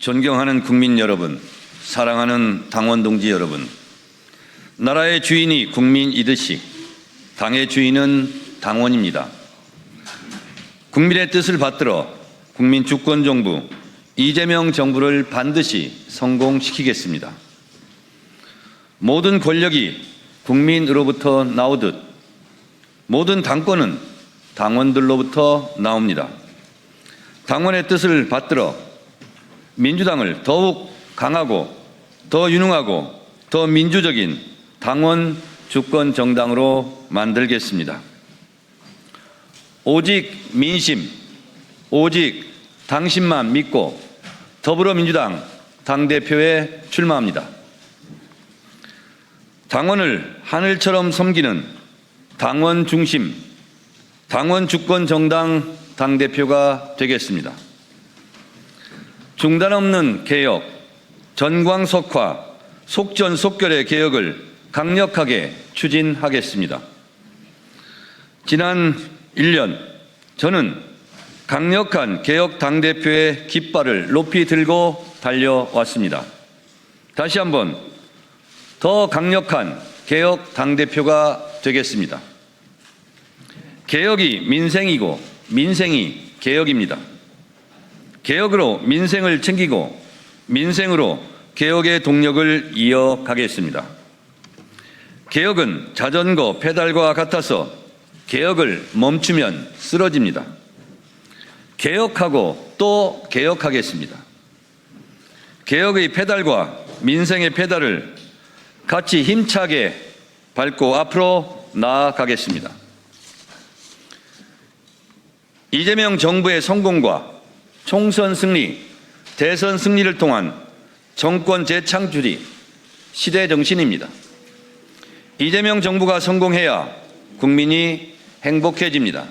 존경하는 국민 여러분, 사랑하는 당원 동지 여러분, 나라의 주인이 국민이듯이 당의 주인은 당원입니다. 국민의 뜻을 받들어 국민 주권 정부 이재명 정부를 반드시 성공시키겠습니다. 모든 권력이 국민으로부터 나오듯 모든 당권은 당원들로부터 나옵니다. 당원의 뜻을 받들어 민주당을 더욱 강하고 더 유능하고 더 민주적인 당원 주권 정당으로 만들겠습니다. 오직 민심, 오직 당신만 믿고 더불어민주당 당대표에 출마합니다. 당원을 하늘처럼 섬기는 당원 중심, 당원 주권 정당 당대표가 되겠습니다. 중단 없는 개혁, 전광석화, 속전속결의 개혁을 강력하게 추진하겠습니다. 지난 1년 저는 강력한 개혁 당대표의 깃발을 높이 들고 달려왔습니다. 다시 한번 더 강력한 개혁 당대표가 되겠습니다. 개혁이 민생이고 민생이 개혁입니다. 개혁으로 민생을 챙기고 민생으로 개혁의 동력을 이어가겠습니다. 개혁은 자전거 페달과 같아서 개혁을 멈추면 쓰러집니다. 개혁하고 또 개혁하겠습니다. 개혁의 페달과 민생의 페달을 같이 힘차게 밟고 앞으로 나아가겠습니다. 이재명 정부의 성공과 총선 승리, 대선 승리를 통한 정권 재창출이 시대 정신입니다. 이재명 정부가 성공해야 국민이 행복해집니다.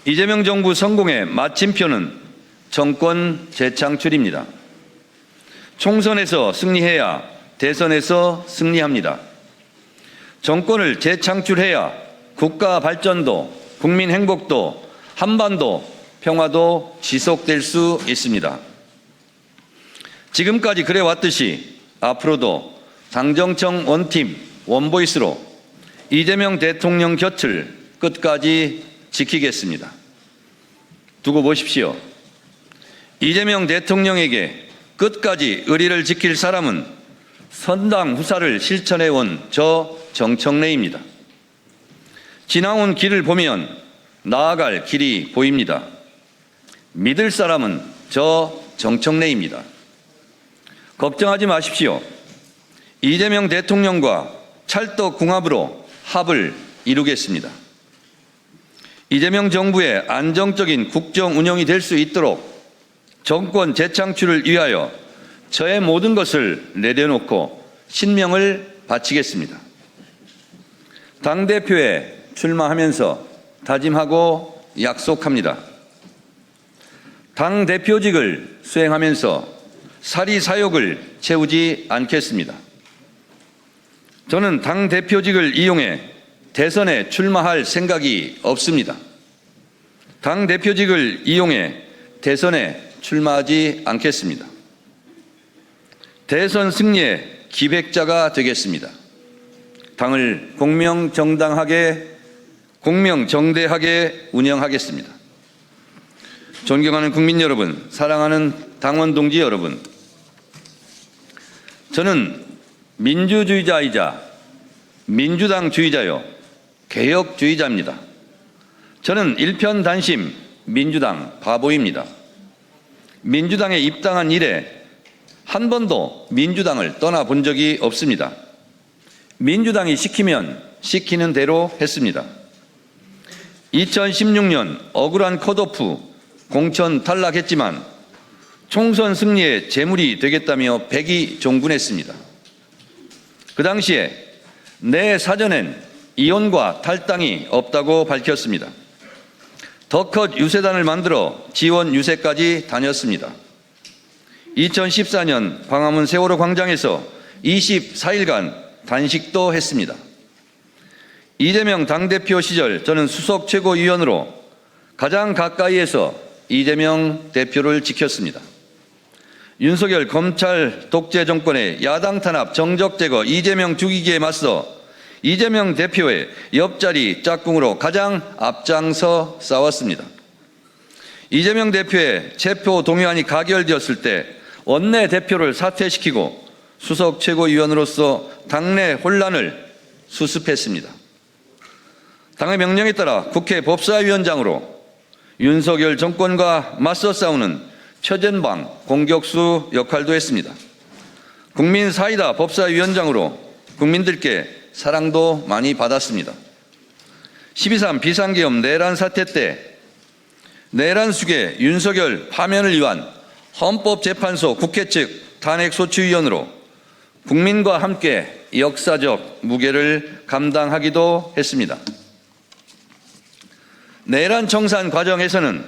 이재명 정부 성공의 마침표는 정권 재창출입니다. 총선에서 승리해야 대선에서 승리합니다. 정권을 재창출해야 국가 발전도, 국민 행복도, 한반도 평화도 지속될 수 있습니다. 지금까지 그래왔듯이 앞으로도 당정청 원팀, 원보이스로 이재명 대통령 곁을 끝까지 지키겠습니다. 두고 보십시오. 이재명 대통령에게 끝까지 의리를 지킬 사람은 선당 후사를 실천해온 저 정청래입니다. 지나온 길을 보면 나아갈 길이 보입니다. 믿을 사람은 저 정청래입니다. 걱정하지 마십시오. 이재명 대통령과 찰떡궁합으로 합을 이루겠습니다. 이재명 정부의 안정적인 국정 운영이 될 수 있도록 정권 재창출을 위하여 저의 모든 것을 내려놓고 신명을 바치겠습니다. 당대표에 출마하면서 다짐하고 약속합니다. 당대표직을 수행하면서 사리사욕을 채우지 않겠습니다. 저는 당대표직을 이용해 대선에 출마할 생각이 없습니다. 당대표직을 이용해 대선에 출마하지 않겠습니다. 대선 승리의 기획자가 되겠습니다. 당을 공명정대하게 운영하겠습니다. 존경하는 국민 여러분, 사랑하는 당원 동지 여러분, 저는 민주주의자이자 민주당주의자요 개혁주의자입니다. 저는 일편단심 민주당 바보입니다. 민주당에 입당한 이래 한 번도 민주당을 떠나본 적이 없습니다. 민주당이 시키면 시키는 대로 했습니다. 2016년 억울한 컷오프 공천 탈락했지만 총선 승리의 제물이 되겠다며 백의종군했습니다. 그 당시에 내 사전엔 이혼과 탈당이 없다고 밝혔습니다. 더 컷 유세단을 만들어 지원 유세까지 다녔습니다. 2014년 광화문 세월호 광장에서 24일간 단식도 했습니다. 이재명 당대표 시절 저는 수석 최고위원으로 가장 가까이에서 이재명 대표를 지켰습니다. 윤석열 검찰 독재 정권의 야당 탄압 정적 제거 이재명 죽이기에 맞서 이재명 대표의 옆자리 짝꿍으로 가장 앞장서 싸웠습니다. 이재명 대표의 체포 동의안이 가결되었을 때 원내대표를 사퇴시키고 수석 최고위원으로서 당내 혼란을 수습했습니다. 당의 명령에 따라 국회 법사위원장으로 윤석열 정권과 맞서 싸우는 최전방 공격수 역할도 했습니다. 국민 사이다 법사위원장으로 국민들께 사랑도 많이 받았습니다. 12.3 비상계엄 내란 사태 때 내란 수계 윤석열 파면을 위한 헌법재판소 국회 측 탄핵소추위원으로 국민과 함께 역사적 무게를 감당하기도 했습니다. 내란 청산 과정에서는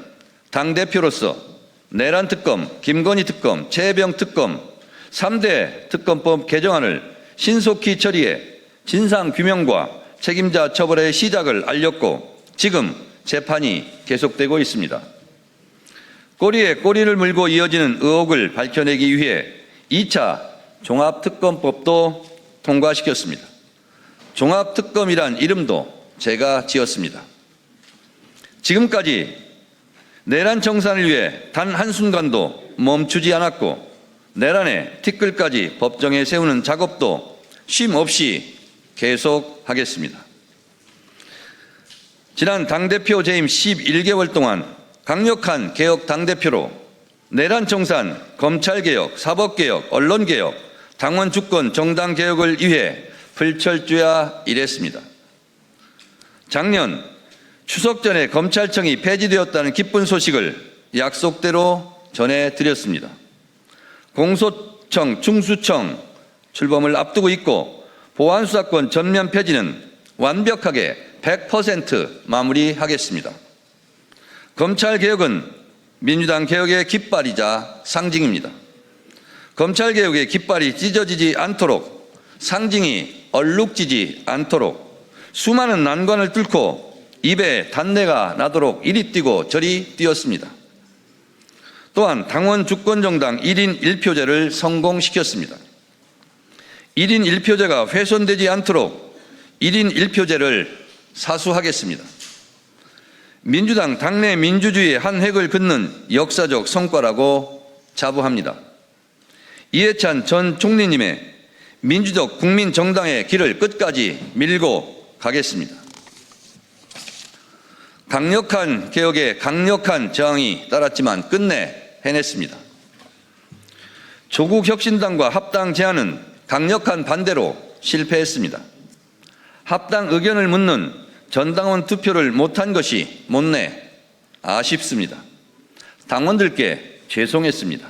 당대표로서 내란 특검, 김건희 특검, 최혜병 특검 3대 특검법 개정안을 신속히 처리해 진상규명과 책임자 처벌의 시작을 알렸고 지금 재판이 계속되고 있습니다. 꼬리에 꼬리를 물고 이어지는 의혹을 밝혀내기 위해 2차 종합특검법도 통과시켰습니다. 종합특검이란 이름도 제가 지었습니다. 지금까지 내란 청산을 위해 단 한순간도 멈추지 않았고 내란의 티끌까지 법정에 세우는 작업도 쉼 없이 계속하겠습니다. 지난 당대표 재임 11개월 동안 강력한 개혁 당대표로 내란 청산, 검찰개혁, 사법개혁, 언론개혁, 당원 주권, 정당개혁을 위해 불철주야 일했습니다. 작년 추석 전에 검찰청이 폐지되었다는 기쁜 소식을 약속대로 전해드렸습니다. 공소청, 중수청 출범을 앞두고 있고 보안수사권 전면 폐지는 완벽하게 100% 마무리하겠습니다. 검찰개혁은 민주당 개혁의 깃발이자 상징입니다. 검찰개혁의 깃발이 찢어지지 않도록 상징이 얼룩지지 않도록 수많은 난관을 뚫고 입에 단내가 나도록 이리 뛰고 저리 뛰었습니다. 또한 당원 주권정당 1인 1표제를 성공시켰습니다. 1인 1표제가 훼손되지 않도록 1인 1표제를 사수하겠습니다. 민주당 당내 민주주의의 한 획을 긋는 역사적 성과라고 자부합니다. 이해찬 전 총리님의 민주적 국민정당의 길을 끝까지 밀고 가겠습니다. 강력한 개혁에 강력한 저항이 따랐지만 끝내 해냈습니다. 조국혁신당과 합당 제안은 강력한 반대로 실패했습니다. 합당 의견을 묻는 전당원 투표를 못한 것이 못내 아쉽습니다. 당원들께 죄송했습니다.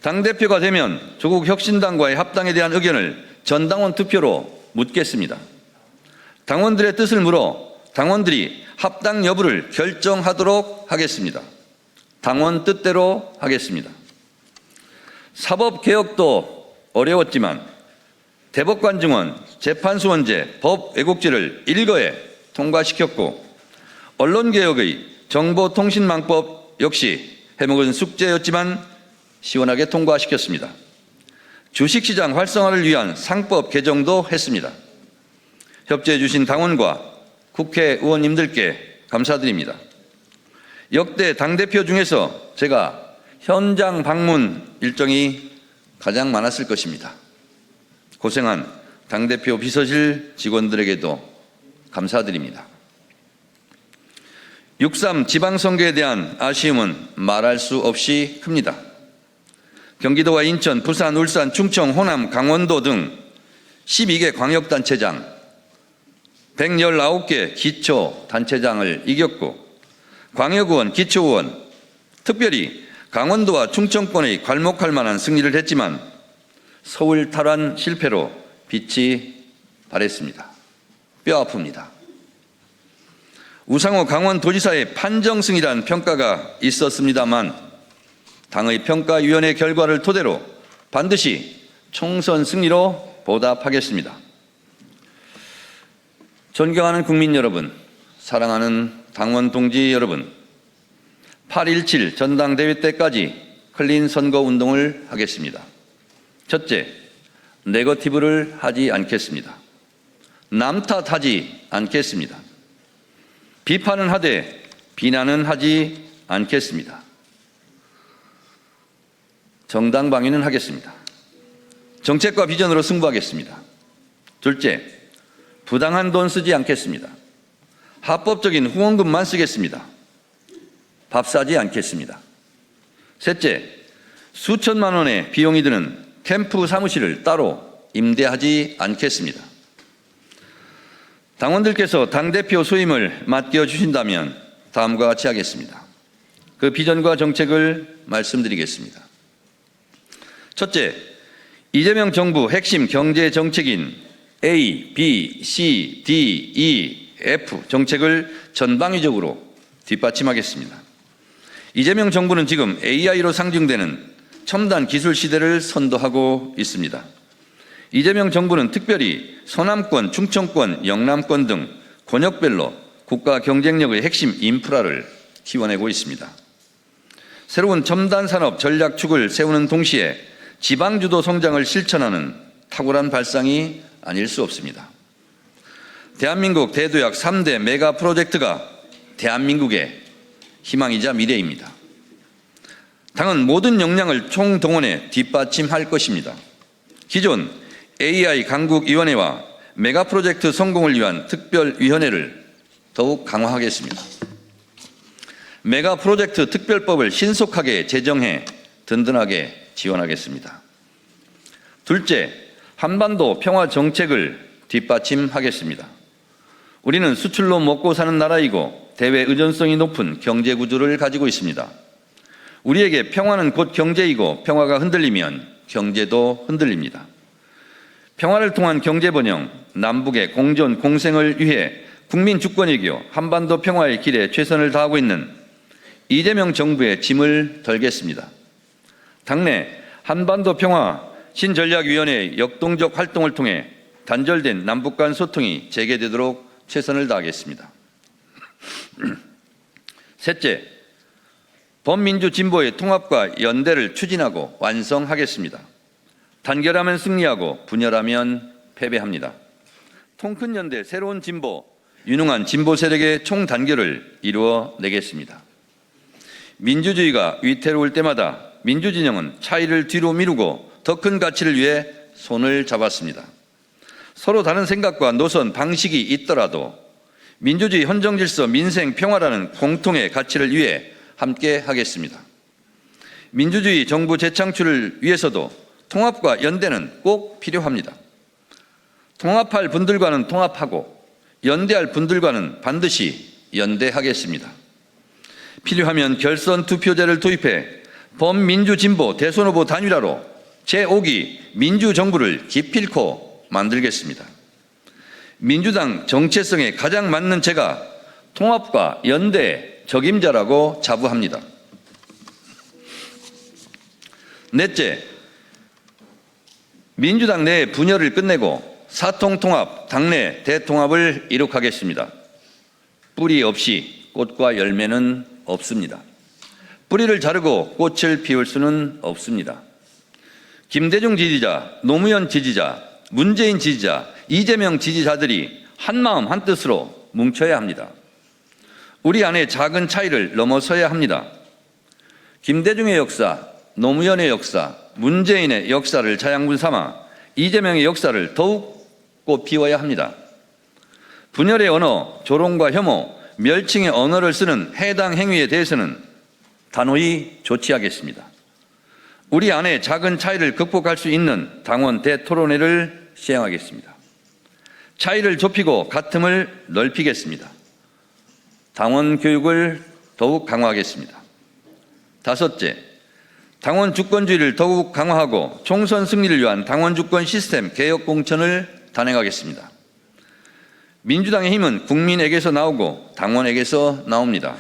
당대표가 되면 조국혁신당과의 합당에 대한 의견을 전당원 투표로 묻겠습니다. 당원들의 뜻을 물어 당원들이 합당 여부를 결정하도록 하겠습니다. 당원 뜻대로 하겠습니다. 사법개혁도 어려웠지만 대법관 증원, 재판소원제, 법왜곡죄를 일거에 통과시켰고 언론개혁의 정보통신망법 역시 해묵은 숙제였지만 시원하게 통과시켰습니다. 주식시장 활성화를 위한 상법 개정도 했습니다. 협조해 주신 당원과 국회의원님들께 감사드립니다. 역대 당대표 중에서 제가 현장 방문 일정이 가장 많았을 것입니다. 고생한 당대표 비서실 직원들에게도 감사드립니다. 6.3 지방선거에 대한 아쉬움은 말할 수 없이 큽니다. 경기도와 인천, 부산, 울산, 충청, 호남, 강원도 등 12개 광역단체장, 119개 기초단체장을 이겼고 광역의원, 기초의원, 특별히 강원도와 충청권의 괄목할 만한 승리를 했지만 서울 탈환 실패로 빛이 발했습니다. 뼈 아픕니다. 우상호 강원도지사의 판정승이라는 평가가 있었습니다만 당의 평가위원회 결과를 토대로 반드시 총선 승리로 보답하겠습니다. 존경하는 국민 여러분, 사랑하는 당원 동지 여러분, 8.17 전당대회 때까지 클린 선거 운동을 하겠습니다. 첫째, 네거티브를 하지 않겠습니다. 남 탓하지 않겠습니다. 비판은 하되 비난은 하지 않겠습니다. 정당방위는 하겠습니다. 정책과 비전으로 승부하겠습니다. 둘째, 부당한 돈 쓰지 않겠습니다. 합법적인 후원금만 쓰겠습니다. 밥 사지 않겠습니다. 셋째, 수천만 원의 비용이 드는 캠프 사무실을 따로 임대하지 않겠습니다. 당원들께서 당대표 소임을 맡겨주신다면 다음과 같이 하겠습니다. 그 비전과 정책을 말씀드리겠습니다. 첫째, 이재명 정부 핵심 경제 정책인 A, B, C, D, E, F 정책을 전방위적으로 뒷받침하겠습니다. 이재명 정부는 지금 AI로 상징되는 첨단 기술 시대를 선도하고 있습니다. 이재명 정부는 특별히 서남권, 충청권, 영남권 등 권역별로 국가 경쟁력의 핵심 인프라를 키워내고 있습니다. 새로운 첨단 산업 전략축을 세우는 동시에 지방주도 성장을 실천하는 탁월한 발상이 아닐 수 없습니다. 대한민국 대도약 3대 메가 프로젝트가 대한민국의 희망이자 미래입니다. 당은 모든 역량을 총동원해 뒷받침할 것입니다. 기존 AI 강국위원회와 메가 프로젝트 성공을 위한 특별위원회를 더욱 강화하겠습니다. 메가 프로젝트 특별법을 신속하게 제정해 든든하게 지원하겠습니다. 둘째, 한반도 평화 정책을 뒷받침하겠습니다. 우리는 수출로 먹고 사는 나라이고 대외 의존성이 높은 경제 구조를 가지고 있습니다. 우리에게 평화는 곧 경제이고 평화가 흔들리면 경제도 흔들립니다. 평화를 통한 경제 번영, 남북의 공존 공생을 위해 국민 주권이교 한반도 평화의 길에 최선을 다하고 있는 이재명 정부의 짐을 덜겠습니다. 당내 한반도 평화 신전략위원회의 역동적 활동을 통해 단절된 남북 간 소통이 재개되도록 최선을 다하겠습니다. 셋째, 범민주 진보의 통합과 연대를 추진하고 완성하겠습니다. 단결하면 승리하고 분열하면 패배합니다. 통큰 연대, 새로운 진보, 유능한 진보 세력의 총단결을 이루어내겠습니다. 민주주의가 위태로울 때마다 민주진영은 차이를 뒤로 미루고 더 큰 가치를 위해 손을 잡았습니다. 서로 다른 생각과 노선, 방식이 있더라도 민주주의, 헌정질서, 민생, 평화라는 공통의 가치를 위해 함께 하겠습니다. 민주주의 정부 재창출을 위해서도 통합과 연대는 꼭 필요합니다. 통합할 분들과는 통합하고 연대할 분들과는 반드시 연대하겠습니다. 필요하면 결선 투표제를 도입해 범민주진보 대선 후보 단일화로 제5기 민주정부를 기필코 만들겠습니다. 민주당 정체성에 가장 맞는 제가 통합과 연대의 적임자라고 자부합니다. 넷째, 민주당 내 분열을 끝내고 사통통합, 당내 대통합을 이룩하겠습니다. 뿌리 없이 꽃과 열매는 없습니다. 뿌리를 자르고 꽃을 피울 수는 없습니다. 김대중 지지자, 노무현 지지자, 문재인 지지자, 이재명 지지자들이 한마음 한뜻으로 뭉쳐야 합니다. 우리 안의 작은 차이를 넘어서야 합니다. 김대중의 역사, 노무현의 역사, 문재인의 역사를 자양분 삼아 이재명의 역사를 더욱 꽃피워야 합니다. 분열의 언어, 조롱과 혐오, 멸칭의 언어를 쓰는 해당 행위에 대해서는 단호히 조치하겠습니다. 우리 안에 작은 차이를 극복할 수 있는 당원 대토론회를 시행하겠습니다. 차이를 좁히고 같음을 넓히겠습니다. 당원 교육을 더욱 강화하겠습니다. 다섯째, 당원 주권주의를 더욱 강화하고 총선 승리를 위한 당원 주권 시스템 개혁 공천을 단행하겠습니다. 민주당의 힘은 국민에게서 나오고 당원에게서 나옵니다.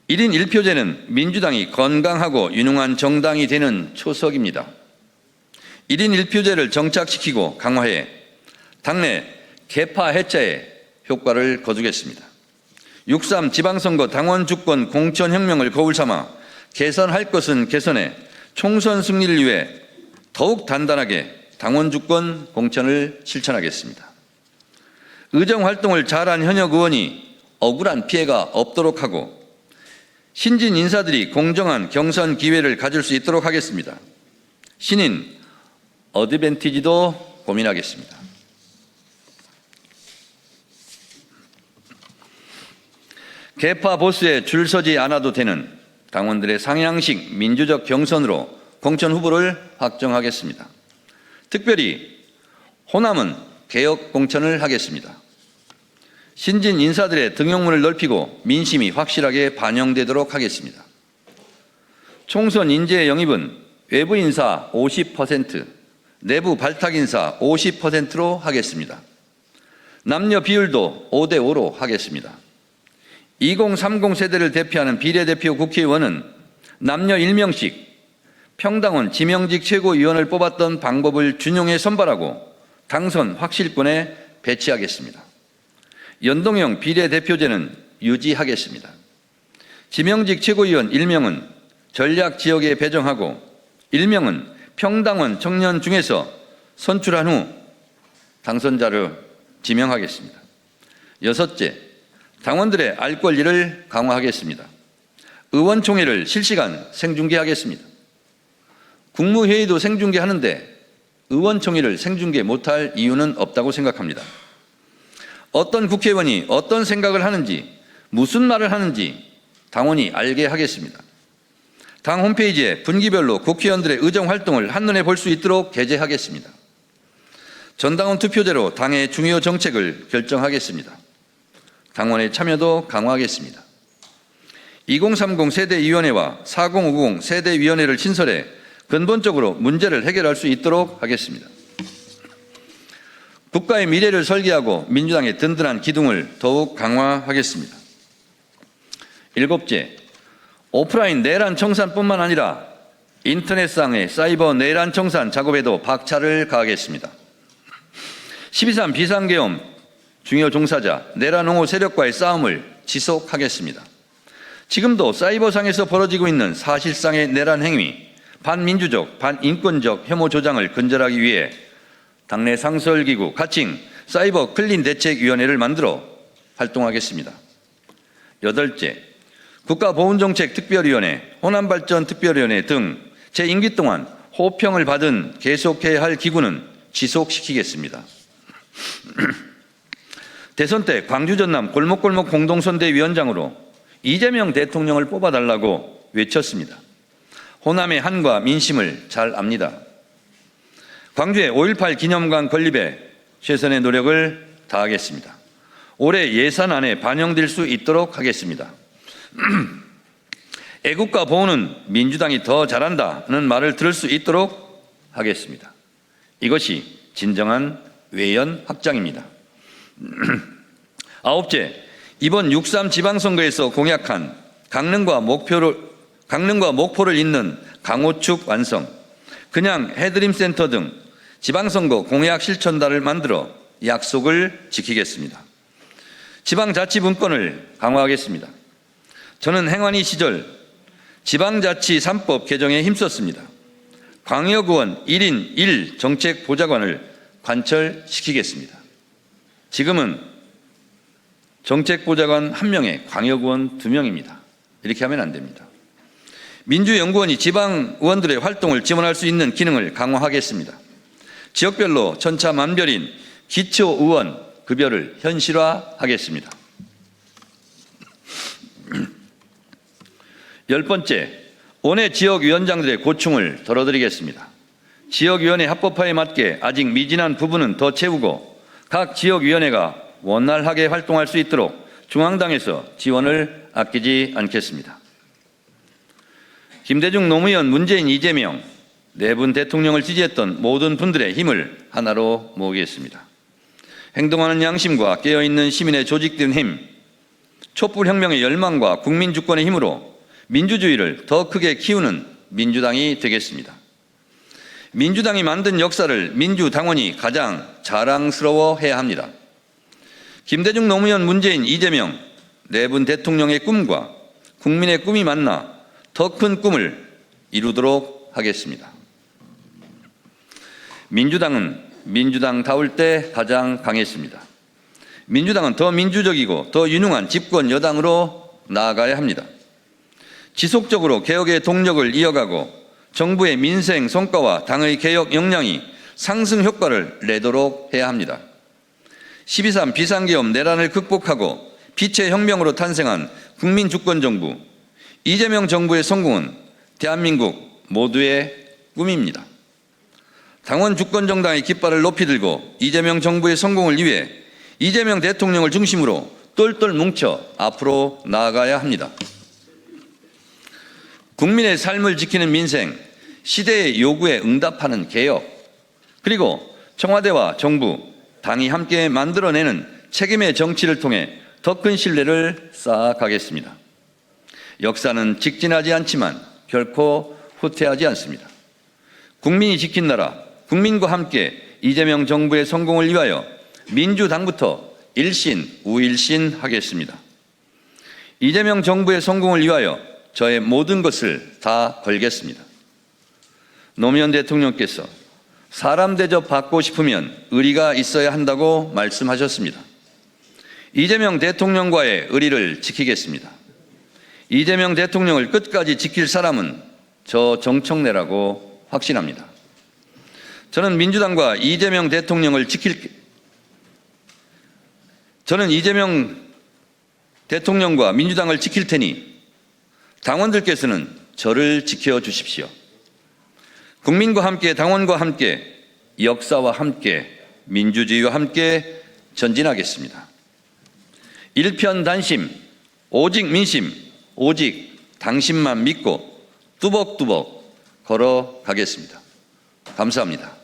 1인 1표제는 민주당이 건강하고 유능한 정당이 되는 초석입니다. 1인 1표제를 정착시키고 강화해 당내 계파 해체에 효과를 거두겠습니다. 6.3 지방선거 당원 주권 공천혁명을 거울 삼아 개선할 것은 개선해 총선 승리를 위해 더욱 단단하게 당원 주권 공천을 실천하겠습니다. 의정활동을 잘한 현역 의원이 억울한 피해가 없도록 하고 신진 인사들이 공정한 경선 기회를 가질 수 있도록 하겠습니다. 신인 어드밴티지도 고민하겠습니다. 계파 보수에 줄 서지 않아도 되는 당원들의 상향식 민주적 경선으로 공천 후보를 확정하겠습니다. 특별히 호남은 개혁 공천을 하겠습니다. 신진 인사들의 등용문을 넓히고 민심이 확실하게 반영되도록 하겠습니다. 총선 인재 영입은 외부 인사 50%, 내부 발탁 인사 50%로 하겠습니다. 남녀 비율도 5대5로 하겠습니다. 2030 세대를 대표하는 비례대표 국회의원은 남녀 1명씩 평당원 지명직 최고위원을 뽑았던 방법을 준용해 선발하고 당선 확실권에 배치하겠습니다. 연동형 비례대표제는 유지하겠습니다. 지명직 최고위원 1명은 전략 지역에 배정하고 1명은 평당원 청년 중에서 선출한 후 당선자를 지명하겠습니다. 여섯째, 당원들의 알 권리를 강화하겠습니다. 의원총회를 실시간 생중계하겠습니다. 국무회의도 생중계하는데 의원총회를 생중계 못할 이유는 없다고 생각합니다. 어떤 국회의원이 어떤 생각을 하는지, 무슨 말을 하는지 당원이 알게 하겠습니다. 당 홈페이지에 분기별로 국회의원들의 의정활동을 한눈에 볼 수 있도록 게재하겠습니다. 전당원 투표제로 당의 중요 정책을 결정하겠습니다. 당원의 참여도 강화하겠습니다. 2030 세대위원회와 4050 세대위원회를 신설해 근본적으로 문제를 해결할 수 있도록 하겠습니다. 국가의 미래를 설계하고 민주당의 든든한 기둥을 더욱 강화하겠습니다. 일곱째, 오프라인 내란 청산뿐만 아니라 인터넷상의 사이버 내란 청산 작업에도 박차를 가하겠습니다. 12.3 비상계엄 중요 종사자, 내란 옹호 세력과의 싸움을 지속하겠습니다. 지금도 사이버상에서 벌어지고 있는 사실상의 내란 행위, 반민주적, 반인권적 혐오 조장을 근절하기 위해 당내 상설기구, 가칭 사이버 클린 대책위원회를 만들어 활동하겠습니다. 여덟째, 국가보훈정책특별위원회, 호남발전특별위원회 등 제 임기 동안 호평을 받은 계속해야 할 기구는 지속시키겠습니다. 대선 때 광주 전남 골목골목 공동선대위원장으로 이재명 대통령을 뽑아달라고 외쳤습니다. 호남의 한과 민심을 잘 압니다. 광주의 5.18 기념관 건립에 최선의 노력을 다하겠습니다. 올해 예산안에 반영될 수 있도록 하겠습니다. 애국가 보호는 민주당이 더 잘한다는 말을 들을 수 있도록 하겠습니다. 이것이 진정한 외연 확장입니다. 아홉째, 이번 6.3 지방선거에서 공약한 강릉과 목포를 잇는 강호축 완성, 그냥 해드림센터 등 지방선거 공약 실천단을 만들어 약속을 지키겠습니다. 지방자치분권을 강화하겠습니다. 저는 행안위 시절 지방자치 3법 개정에 힘썼습니다. 광역의원 1인 1 정책보좌관을 관철시키겠습니다. 지금은 정책보좌관 1명에 광역의원 2명입니다. 이렇게 하면 안 됩니다. 민주연구원이 지방의원들의 활동을 지원할 수 있는 기능을 강화하겠습니다. 지역별로 천차만별인 기초의원 급여를 현실화하겠습니다. 10번째, 원외 지역위원장들의 고충을 덜어드리겠습니다. 지역위원회 합법화에 맞게 아직 미진한 부분은 더 채우고 각 지역위원회가 원활하게 활동할 수 있도록 중앙당에서 지원을 아끼지 않겠습니다. 김대중 노무현 문재인 이재명 네 분 대통령을 지지했던 모든 분들의 힘을 하나로 모으겠습니다. 행동하는 양심과 깨어있는 시민의 조직된 힘, 촛불혁명의 열망과 국민주권의 힘으로 민주주의를 더 크게 키우는 민주당이 되겠습니다. 민주당이 만든 역사를 민주당원이 가장 자랑스러워해야 합니다. 김대중 노무현 문재인 이재명 네 분 대통령의 꿈과 국민의 꿈이 만나 더 큰 꿈을 이루도록 하겠습니다. 민주당은 민주당다울 때 가장 강했습니다. 민주당은 더 민주적이고 더 유능한 집권 여당으로 나아가야 합니다. 지속적으로 개혁의 동력을 이어가고 정부의 민생 성과와 당의 개혁 역량이 상승 효과를 내도록 해야 합니다. 12.3 비상계엄 내란을 극복하고 빛의 혁명으로 탄생한 국민주권정부, 이재명 정부의 성공은 대한민국 모두의 꿈입니다. 당원 주권정당의 깃발을 높이 들고 이재명 정부의 성공을 위해 이재명 대통령을 중심으로 똘똘 뭉쳐 앞으로 나아가야 합니다. 국민의 삶을 지키는 민생, 시대의 요구에 응답하는 개혁, 그리고 청와대와 정부, 당이 함께 만들어내는 책임의 정치를 통해 더 큰 신뢰를 쌓아가겠습니다. 역사는 직진하지 않지만 결코 후퇴하지 않습니다. 국민이 지킨 나라, 국민과 함께 이재명 정부의 성공을 위하여 민주당부터 일신, 우일신 하겠습니다. 이재명 정부의 성공을 위하여 저의 모든 것을 다 걸겠습니다. 노무현 대통령께서 사람 대접 받고 싶으면 의리가 있어야 한다고 말씀하셨습니다. 이재명 대통령과의 의리를 지키겠습니다. 이재명 대통령을 끝까지 지킬 사람은 저 정청래라고 확신합니다. 저는 민주당과 이재명 대통령을 저는 이재명 대통령과 민주당을 지킬 테니 당원들께서는 저를 지켜주십시오. 국민과 함께, 당원과 함께, 역사와 함께, 민주주의와 함께 전진하겠습니다. 일편단심, 오직 민심, 오직 당신만 믿고 뚜벅뚜벅 걸어가겠습니다. 감사합니다.